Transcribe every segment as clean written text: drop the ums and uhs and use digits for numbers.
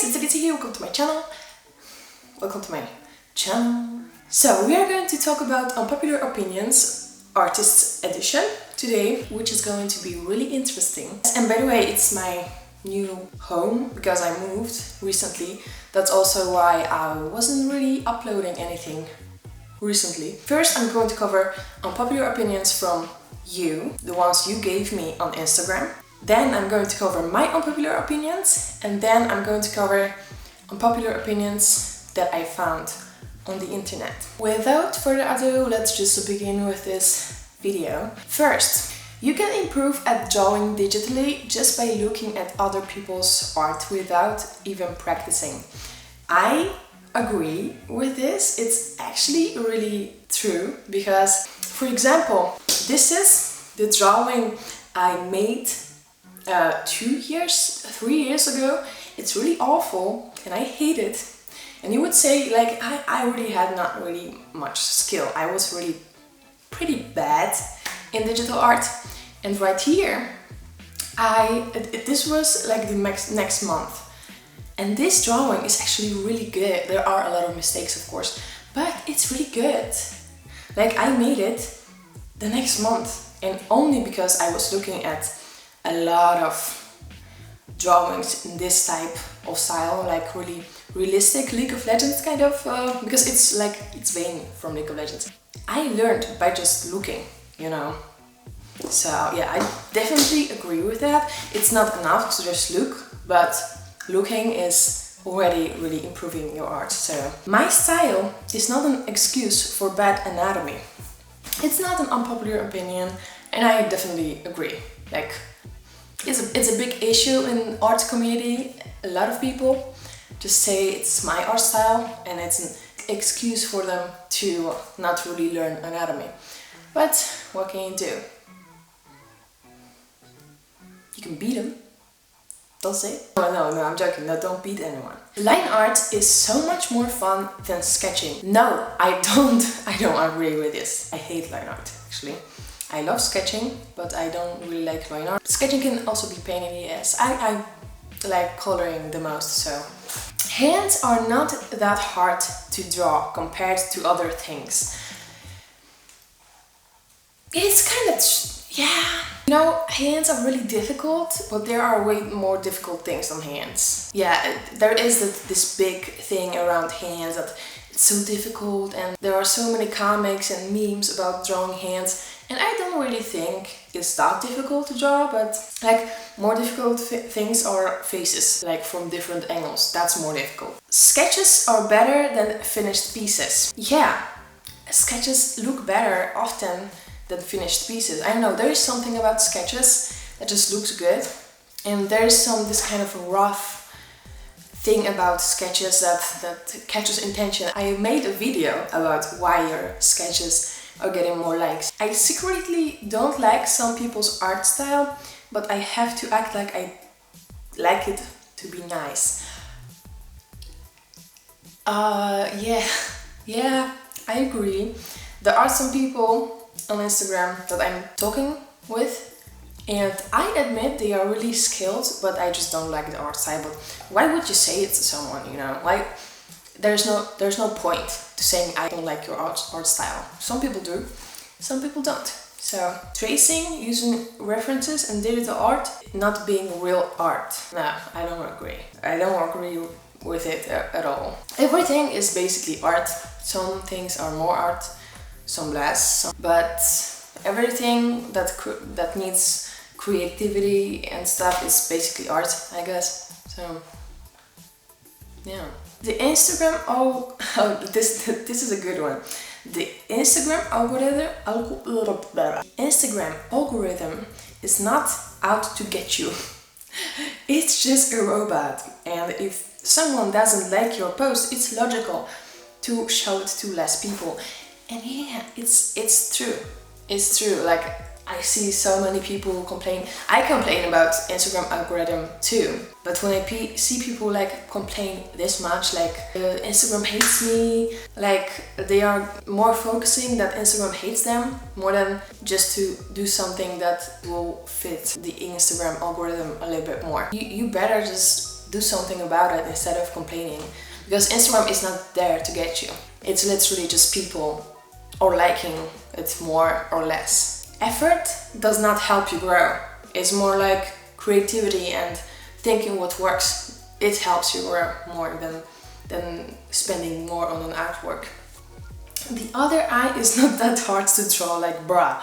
guys, it's Elita here, welcome to my channel. Welcome to my channel. So we are going to talk about Unpopular Opinions, Artists Edition today, which is going to be really interesting. And by the way, it's my new home because I moved recently. That's also why I wasn't really uploading anything recently. First, I'm going to cover unpopular opinions from you, the ones you gave me on Instagram. Then I'm going to cover my unpopular opinions, and then I'm going to cover unpopular opinions that I found on the internet. Without further ado, let's just begin with this video. First, you can improve at drawing digitally just by looking at other people's art without even practicing. I agree with this. It's actually really true because, for example, this is the drawing I made 3 years ago. It's really awful and I hate it. And you would say, like, I really had not really much skill. I was really pretty bad in digital art. And right here, this was like the next month. And this drawing is actually really good. There are a lot of mistakes, of course, but it's really good. Like, I made it the next month, and only because I was looking at a lot of drawings in this type of style, like really realistic League of Legends kind of, because it's Vayne from League of Legends. I learned by just looking, you know. So yeah, I definitely agree with that. It's not enough to just look, but looking is already really improving your art. So my style is not an excuse for bad anatomy. It's not an unpopular opinion, and I definitely agree. Like, it's a big issue in art community. A lot of people just say it's my art style and it's an excuse for them to not really learn anatomy. But what can you do? You can beat them. Don't say it. No, I'm joking. No, don't beat anyone. Line art is so much more fun than sketching. No, I don't agree with this. I hate line art, actually. I love sketching, but I don't really like line art. Sketching can also be a pain in the ass. I like coloring the most, so. Hands are not that hard to draw compared to other things. It's kind of, yeah. You know, hands are really difficult, but there are way more difficult things than hands. Yeah, there is this big thing around hands that it's so difficult, and there are so many comics and memes about drawing hands. And I don't really think it's that difficult to draw, but like more difficult things are faces, like from different angles. That's more difficult. Sketches are better than finished pieces. Yeah, sketches look better often than finished pieces. I don't know, there is something about sketches that just looks good. And there is this kind of rough thing about sketches that catches attention. I made a video about why your sketches are getting more likes. I secretly don't like some people's art style, but I have to act like I like it to be nice. Yeah, I agree. There are some people on Instagram that I'm talking with, and I admit they are really skilled, but I just don't like the art style. But why would you say it to someone, you know? Like, there's no point to saying I don't like your art style. Some people do, some people don't. So tracing, using references and digital art not being real art. No, I don't agree. I don't agree with it at all. Everything is basically art. Some things are more art, some less. But everything that needs creativity and stuff is basically art, I guess. So yeah. The Instagram, this is a good one. The Instagram algorithm is not out to get you. It's just a robot, and if someone doesn't like your post, it's logical to show it to less people. And yeah, it's true. It's true. Like, I see so many people complain. I complain about Instagram algorithm too. But when I see people like complain this much, like Instagram hates me, like they are more focusing that Instagram hates them more than just to do something that will fit the Instagram algorithm a little bit more. You better just do something about it instead of complaining. Because Instagram is not there to get you. It's literally just people or liking it more or less. Effort does not help you grow. It's more like creativity and thinking what works. It helps you grow more than spending more on an artwork. The other eye is not that hard to draw, like bruh.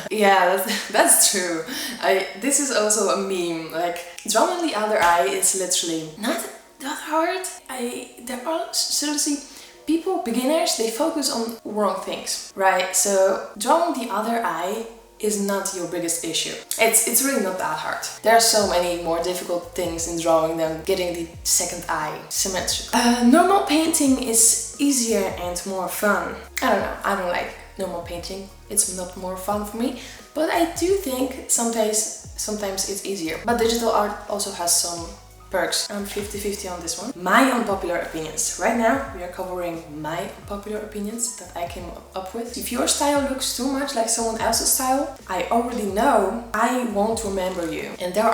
Yeah, that's true. This is also a meme. Like, drawing the other eye is literally not that hard. There are seriously people, beginners, they focus on wrong things, right? So drawing the other eye is not your biggest issue. It's really not that hard. There are so many more difficult things in drawing than getting the second eye symmetrical. Normal painting is easier and more fun. I don't know, I don't like normal painting. It's not more fun for me, but I do think sometimes it's easier. But digital art also has some perks. I'm 50-50 on this one. My unpopular opinions. Right now we are covering my unpopular opinions that I came up with. If your style looks too much like someone else's style, I already know I won't remember you. And there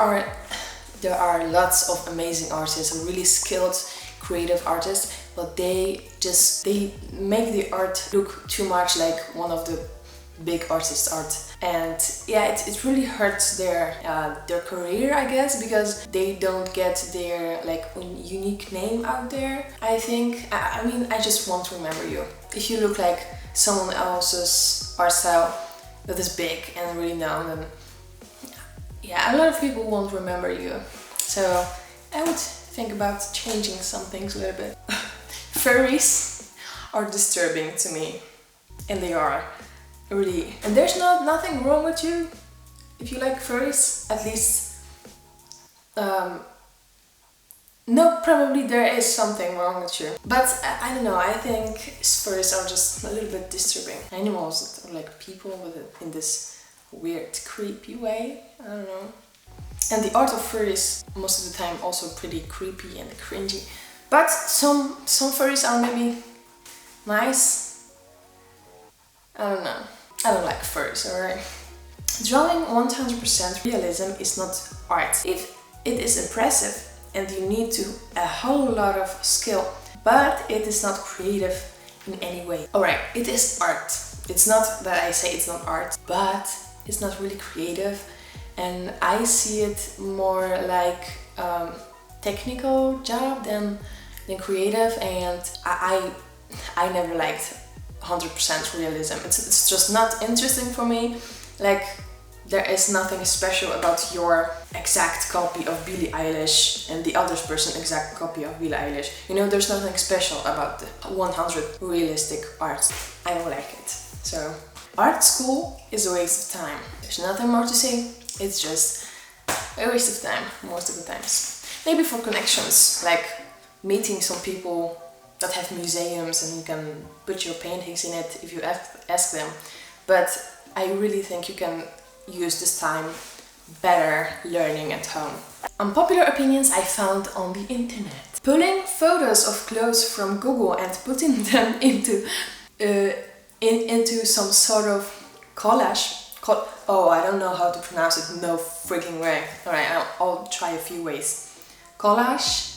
are lots of amazing artists, really skilled creative artists, but they make the art look too much like one of the big artist art, and yeah, it really hurts their career, I guess, because they don't get their like unique name out there. I think I mean I just won't remember you if you look like someone else's art style that is big and really known. Then yeah, a lot of people won't remember you, so I would think about changing some things a little bit. Furries are disturbing to me, and they are. Really. And there's nothing wrong with you if you like furries, at least. No, probably there is something wrong with you. But I don't know, I think furries are just a little bit disturbing. Animals that are like people in this weird, creepy way. I don't know. And the art of furries most of the time also pretty creepy and cringy. But some furries are maybe nice. I don't know. I don't like furs, alright? Drawing 100% realism is not art. It is impressive and you need a whole lot of skill, but it is not creative in any way. Alright, it is art. It's not that I say it's not art, but it's not really creative, and I see it more like technical job than creative, and I never liked 100% realism. It's just not interesting for me. Like, there is nothing special about your exact copy of Billie Eilish and the other person's exact copy of Billie Eilish. You know, there's nothing special about the 100 realistic art. I don't like it. So, art school is a waste of time. There's nothing more to say. It's just a waste of time most of the times. Maybe for connections, like meeting some people that have museums and you can put your paintings in it if you ask them. But I really think you can use this time better learning at home. Unpopular opinions I found on the internet. Pulling photos of clothes from Google and putting them into some sort of collage. Oh, I don't know how to pronounce it, no freaking way. Alright, I'll try a few ways. Collage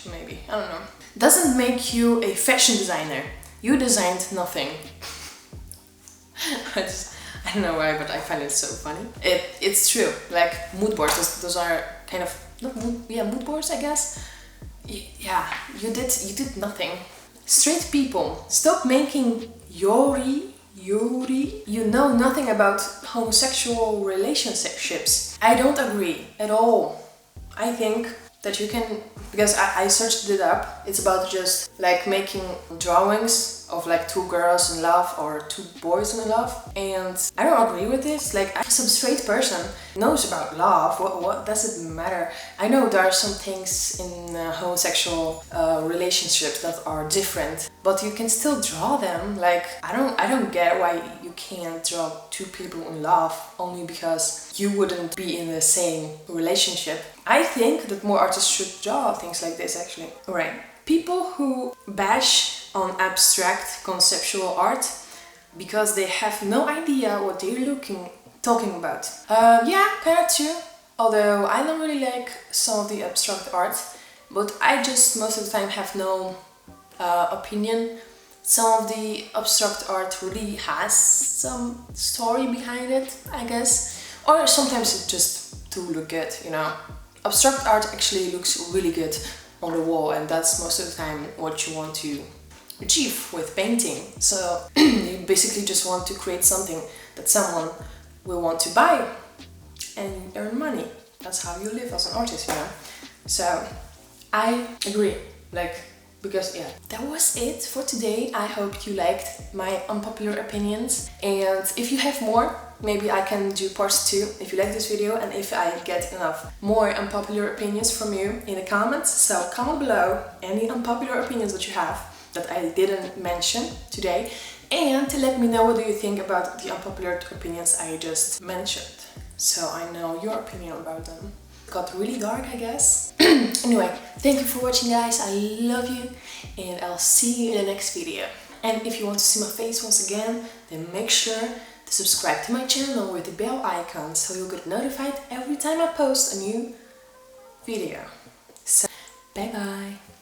maybe, I don't know. Doesn't make you a fashion designer. You designed nothing. I don't know why, but I find it so funny. It's true, like mood boards, those are kind of, mood boards, I guess. Yeah, you did nothing. Straight people, stop making Yuri. You know nothing about homosexual relationships. I don't agree at all. I think that you can, because I searched it up, it's about just like making drawings of like two girls in love or two boys in love, and I don't agree with this. Like, I'm some straight person knows about love. What does it matter? I know there are some things in homosexual relationships that are different, but you can still draw them. Like, I don't get why you can't draw two people in love only because you wouldn't be in the same relationship. I think that more artists should draw things like this, actually. Alright, people who bash on abstract conceptual art because they have no idea what they're talking about. Yeah, kind of true. Although I don't really like some of the abstract art, but I just most of the time have no opinion. Some of the abstract art really has some story behind it, I guess. Or sometimes it's just to look good, you know. Abstract art actually looks really good on the wall, and that's most of the time what you want to achieve with painting. So you basically just want to create something that someone will want to buy and earn money. That's how you live as an artist, you know. So I agree, because yeah, that was it for today. I hope you liked my unpopular opinions, and if you have more, maybe I can do parts 2 if you like this video and if I get enough more unpopular opinions from you in the comments. So comment below any unpopular opinions that you have that I didn't mention today, and let me know what do you think about the unpopular opinions I just mentioned, so I know your opinion about them. Got really dark, I guess. Anyway, thank you for watching, guys. I love you, and I'll see you in the next video. And if you want to see my face once again, then make sure to subscribe to my channel with the bell icon so you'll get notified every time I post a new video. So, bye bye.